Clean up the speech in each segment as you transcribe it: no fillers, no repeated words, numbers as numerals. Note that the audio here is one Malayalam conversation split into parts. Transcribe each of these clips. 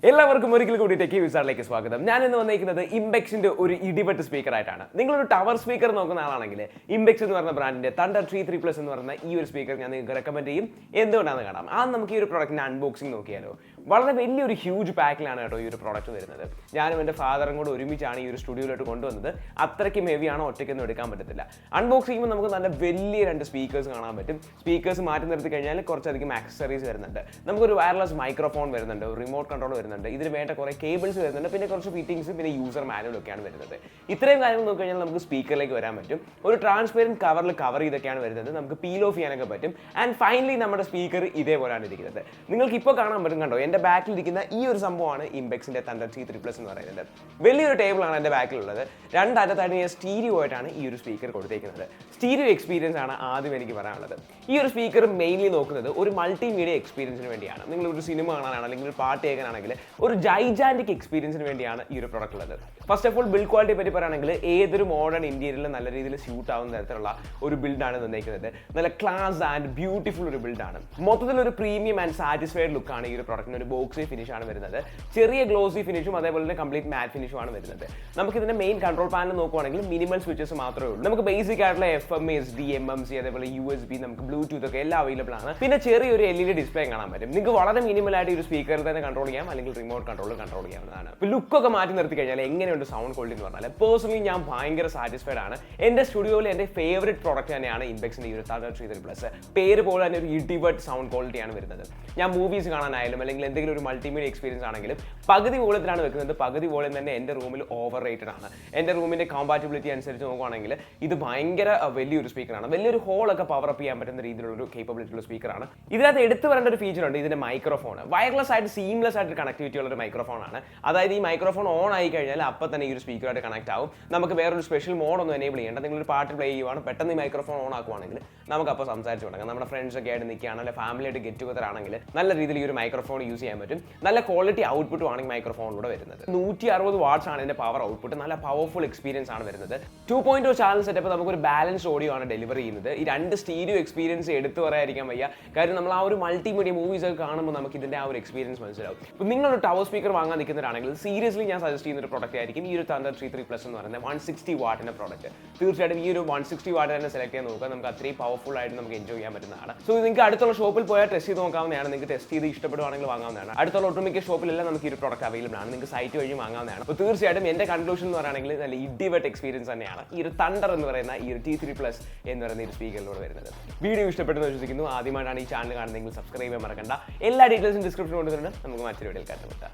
എല്ലാവർക്കും ഒരിക്കൽ കൂടി ടെക്കി വിസാറിലേക്ക് സ്വാഗതം. ഞാൻ ഇന്ന് വന്നിരിക്കുന്നത് ഇംപെക്സിന്റെ ഒരു ഇടിവെട്ട് സ്പീക്കർ ആയിട്ടാണ്. നിങ്ങളൊരു ടവർ സ്പീക്കർ നോക്കുന്ന ആളാണെങ്കിൽ ഇംപെക്സ് എന്ന് പറയുന്ന ബ്രാൻഡിന്റെ തണ്ടർ T3+ എന്ന് പറയുന്ന ഈ ഒരു സ്പീക്കർ ഞാൻ നിങ്ങൾക്ക് റെക്കമെൻഡ് ചെയ്യും. എന്തുകൊണ്ടാണെന്ന് കാണാം. നമുക്ക് ഈ ഒരു പ്രോഡക്റ്റിന്റെ അൺബോക്സിംഗ് നോക്കിയാലോ. വളരെ വലിയൊരു ഹ്യൂജ് പാക്കിലാണ് കേട്ടോ ഈ ഒരു പ്രോഡക്റ്റ് വരുന്നത്. ഞാനും എൻ്റെ ഫാദറും കൂടെ ഒരുമിച്ചാണ് ഈ ഒരു സ്റ്റുഡിയോയിലോട്ട് കൊണ്ടുവന്നത്. അത്രയ്ക്കും ഹെവിയാണ്, ഒറ്റയ്ക്കൊന്നും എടുക്കാൻ പറ്റത്തില്ല. അൺബോക്സ് ചെയ്യുമ്പോൾ നമുക്ക് നല്ല വലിയ 2 സ്പീക്കേഴ്സ് കാണാൻ പറ്റും. സ്പീക്കേഴ്സ് മാറ്റി നിർത്തി കഴിഞ്ഞാൽ കുറച്ചധികം ആക്സസറീസ് വരുന്നുണ്ട്. നമുക്കൊരു വയർലെസ് മൈക്രോഫോൺ വരുന്നുണ്ട്, റിമോട്ട് കൺട്രോൾ വരുന്നുണ്ട്, ഇതിന് വേണ്ട കുറേ കേബിൾസ് വരുന്നുണ്ട്, പിന്നെ കുറച്ച് ഫിറ്റിംഗ്സ്, പിന്നെ യൂസർ മാനുവൽ ഒക്കെയാണ് വരുന്നത്. ഇത്രയും കാര്യങ്ങൾ നോക്കി കഴിഞ്ഞാൽ നമുക്ക് സ്പീക്കറിലേക്ക് വരാൻ പറ്റും. ഒരു ട്രാൻസ്പെറൻറ്റ് കവറിൽ കവർ ചെയ്തൊക്കെയാണ് വരുന്നത്. നമുക്ക് പീൽ ഓഫ് ചെയ്യാനൊക്കെ പറ്റും. ആൻഡ് ഫൈനലി നമ്മുടെ സ്പീക്കർ ഇതേപോലെയാണ് ഇരിക്കുന്നത്. നിങ്ങൾക്ക് ഇപ്പോൾ കാണാൻ പറ്റും. കണ്ടോ, എൻ്റെ ബാക്കിലിരിക്കുന്ന ഈ ഒരു സംഭവമാണ് ഇംപെക്സിൻ്റെ തണ്ടർ T3+ എന്ന് പറയുന്നത്. വലിയൊരു ടേബിളാണ് എൻ്റെ ബാക്കിലുള്ളത്. രണ്ടറ്റത്തായിട്ട് ഞാൻ സ്റ്റീരിയോ ആയിട്ടാണ് ഈ ഒരു സ്പീക്കർ കൊടുത്തേക്കുന്നത്. സ്റ്റീരിയോ എക്സ്പീരിയൻസ് ആണ് ആദ്യം എനിക്ക് പറയാനുള്ളത്. ഈ ഒരു സ്പീക്കർ മെയിൻലി നോക്കുന്നത് ഒരു മൾട്ടിമീഡിയ എക്സ്പീരിയൻസിന് വേണ്ടിയാണ്. നിങ്ങൾ ഒരു സിനിമ കാണാനാണ്, അല്ലെങ്കിൽ ഒരു പാട്ട് കേൾക്കാനാണെങ്കിൽ ഒരു ജൈജാൻറ്റിക് എക്സ്പീരിയൻസിന് വേണ്ടിയാണ് ഈ ഒരു പ്രോഡക്റ്റ് ഉള്ളത്. ഫസ്റ്റ് ഓഫ് ഓൾ ബിൽഡ് ക്വാളിറ്റിയെ പറ്റി പറയുകയാണെങ്കിൽ ഏതൊരു മോഡേൺ ഇന്റീരിയറിൽ നല്ല രീതിയിൽ സ്യൂട്ട് ആവുന്ന തരത്തിലുള്ള ഒരു ബിൽഡാണ് തന്നിരിക്കുന്നത്. നല്ല ക്ലാസ് ആൻഡ് ബ്യൂട്ടിഫുൾ ഒരു ബിൽഡാണ്. മൊത്തത്തിൽ ഒരു പ്രീമിയം ആൻഡ് സാറ്റിസ്ഫൈഡ് ലുക്കാണ് ഈ ഒരു പ്രോഡക്റ്റിന്. ഒരു ബോക്സി ഫിനിഷ് ആണ് വരുന്നത്. ചെറിയ ഗ്ലോസി ഫിനിഷും അതേപോലെ തന്നെ കംപ്ലീറ്റ് മാറ്റ് ഫിനിഷും ആണ് വരുന്നത്. നമുക്ക് ഇതിന്റെ മെയിൻ കൺട്രോൾ പാനൽ നോക്കുവാണെങ്കിൽ മിനിമൽ സ്വിച്ചസ് മാത്രമേ ഉള്ളൂ. നമുക്ക് ബേസിക് ആയിട്ടുള്ള FM, SD, MMC, അതേപോലെ USB, നമുക്ക് ബ്ലൂടൂത്ത് ഒക്കെ എല്ലാം അവൈലബിൾ ആണ്. പിന്നെ ചെറിയൊരു LED ഡിസ്പ്ലേ കാണാൻ പറ്റും. നിങ്ങൾക്ക് വളരെ മിനിമൽ ആയിട്ട് ഈ ഒരു സ്പീക്കറിൽ തന്നെ കൺട്രോൾ ചെയ്യാം, അല്ലെങ്കിൽ റിമോട്ട് കൺട്രോൾ ചെയ്യാവുന്നതാണ്. ഇപ്പോൾ ലുക്കൊക്കെ മാറ്റി നിർത്തി കഴിഞ്ഞാൽ എങ്ങനെയുണ്ട് സൗണ്ട് ക്വാളിറ്റി എന്ന് പറഞ്ഞാൽ പേഴ്സണലി ഞാൻ ഭയങ്കര സാറ്റിസ്ഫൈഡ് ആണ്. എൻ്റെ സ്റ്റുഡിയോയിൽ എൻ്റെ ഫേവറേറ്റ് പ്രോഡക്റ്റ് തന്നെയാണ് ഇംപെക്സിന്റെ ഈ ഒരു തണ്ടർ T3+. പേര് പോലെ തന്നെ ഒരു ഇടിവെട്ട് സൗണ്ട് ക്വാളിറ്റിയാണ് വരുന്നത്. ഞാൻ മൂവീസ് കാണാനായാലും അല്ലെങ്കിൽ എന്തെങ്കിലും ഒരു മൾട്ടിമീഡിയ എക്സ്പീരിയൻസ് ആണെങ്കിലും പകുതി വോളിയത്തിലാണ് വെക്കുന്നത്. പകുതി വോളിയം തന്നെ എൻ്റെ റൂമിൽ ഓവർ റേറ്റഡ് ആണ്. എൻ്റെ റൂമിൻ്റെ കോമ്പാറ്റബിലിറ്റി അനുസരിച്ച് നോക്കുകയാണെങ്കിൽ ഇത് ഭയങ്കര വലിയൊരു സ്പീക്കറാണ്. വലിയൊരു ഹോളൊക്കെ പവർ അപ്പ് ചെയ്യാൻ പറ്റുന്ന രീതിയിലുള്ള ഒരു കേപ്പബിലിറ്റി ഉള്ള സ്പീക്കറാണ്. ഇതിനകത്ത് എടുത്തു വരേണ്ട ഒരു ഫീച്ചർ ഉണ്ട്. ഇതിന്റെ മൈക്രോഫോൺ വയർലെസ് ആയിട്ട് സീംലെസ് ആയിട്ട് കണക്ടിവിറ്റി ഉള്ള ഒരു മൈക്രോഫോൺ ആണ്. അതായത് ഈ മൈക്രോഫോൺ ഓൺ ആയി കഴിഞ്ഞാൽ അപ്പം തന്നെ ഈ ഒരു സ്പീക്കറായിട്ട് കണക്ട് ആവും. നമുക്ക് വേറൊരു സ്പെഷ്യൽ മോഡൊന്നും എനേബിൾ ചെയ്യേണ്ട. നിങ്ങളൊരു പാട്ട് പ്ലേ ചെയ്യുവാണ്, പെട്ടെന്ന് ഈ മൈക്രോഫോൺ ഓൺ ആക്കുവാണെങ്കിൽ നമുക്ക് അപ്പോൾ സംസാരിച്ചു തുടങ്ങാം. നമ്മുടെ ഫ്രണ്ട്സ് ഒക്കെ ആയിട്ട് നിൽക്കുകയാണ്, അല്ലെങ്കിൽ ഫാമിലി ആയിട്ട് ഗെറ്റ് ടുഗദർ ആണെങ്കിൽ നല്ല രീതിയിൽ ഈ ഒരു മൈക്രോഫോൺ യൂസ് ചെയ്യാൻ പറ്റും. നല്ല ക്വാളിറ്റി ഔട്ട്പുട്ടും ആണ് ഈ മൈക്രോഫോണിലൂടെ വരുന്നത്. 160 വാട്ട്സ് ആണ് ഇതിന്റെ പവർ ഔട്ട്പുട്ട്. നല്ല പവർഫുൾ എക്സ്പീരിയൻസ് ആണ് വരുന്നത്. 2.0 ചാനൽ സെറ്റപ്പ് നമുക്കൊരു ബാലൻസ് ഓഡിയോ ആണ് ഡെലിവറി ചെയ്യുന്നത്. ഈ 2 സ്റ്റീരിയോ എക്സ്പീരിയൻസ് എടുത്തു പറയാതിരിക്കാൻ വയ്യ. കാര്യം നമ്മൾ ആ ഒരു മൾട്ടിമീഡിയ മൂവീസ് ഒക്കെ കാണുമ്പോൾ നമുക്ക് ഇതിന്റെ ആ ഒരു എക്സ്പീരിയൻസ് മനസ്സിലാവും. ഇപ്പോൾ നിങ്ങളൊരു ടവർ സ്പീക്കർ വാങ്ങാൻ നിൽക്കുന്നവരാണെങ്കിൽ സീരിയസ്ലി ഞാൻ സജസ്റ്റ് ചെയ്യുന്ന ഒരു പ്രോഡക്റ്റ് ആയിരിക്കും ഈ ഒരു തണ്ടർ T3+ എന്ന് പറയുന്നത് 160 വാട്ടിന്റെ പ്രോഡക്റ്റ്. തീർച്ചയായിട്ടും ഈ ഒരു 160 വാട്ട് തന്നെ സെലക്ട് ചെയ്യാൻ നോക്കുക. നമുക്ക് അത്രയും പവർഫുൾ ആയിട്ട് നമുക്ക് എൻജോയ് ചെയ്യാൻ പറ്റുന്നതാണ്. സോ നിങ്ങൾക്ക് അടുത്തുള്ള ഷോപ്പിൽ പോയാൽ ടെസ്റ്റ് ചെയ്ത് നോക്കാവുന്നതാണ്. നിങ്ങൾക്ക് ടെസ്റ്റ് ചെയ്ത് ഇഷ്ടപ്പെടുവാണെങ്കിൽ വാങ്ങാവുന്നതാണ്. അടുത്തുള്ള ഒട്ടുമിക്ക ഷോപ്പിലെല്ലാം നമുക്ക് ഈ ഒരു പ്രോഡക്റ്റ് അവൈലബിൾ ആണ്. നിങ്ങൾക്ക് സൈറ്റ് വഴി വാങ്ങാവുന്നതാണ്. അപ്പോൾ തീർച്ചയായിട്ടും എൻ്റെ കൺക്ലൂഷൻ എന്ന് പറയുകയാണെങ്കിൽ നല്ല ഇടിവെട്ട് എക്സ്പീരിയൻസ് തന്നെയാണ് ഈ ഒരു തണ്ടർ എന്ന് പറയുന്ന ഈ ഒരു T3+ എന്ന് പറയുന്ന ഈ ഒരു സ്പീക്കറിലൂടെ വരുന്നത്. വീഡിയോ ഇഷ്ടപ്പെട്ടെന്ന് വിശ്വസിക്കുന്നു. ആദ്യമായിട്ടാണ് ഈ ചാനൽ കാണുന്നതെങ്കിൽ സബ്സ്ക്രൈബ് ചെയ്യാൻ മറക്കണ്ട. എല്ലാ ഡീറ്റെയിൽസും ഡിസ്ക്രിപ്ഷനിൽ കൊടുത്തിട്ടുണ്ട്. നമുക്ക് മറ്റൊരു വീഡിയോയിൽ കണ്ടുമുട്ടാം.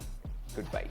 Good bye.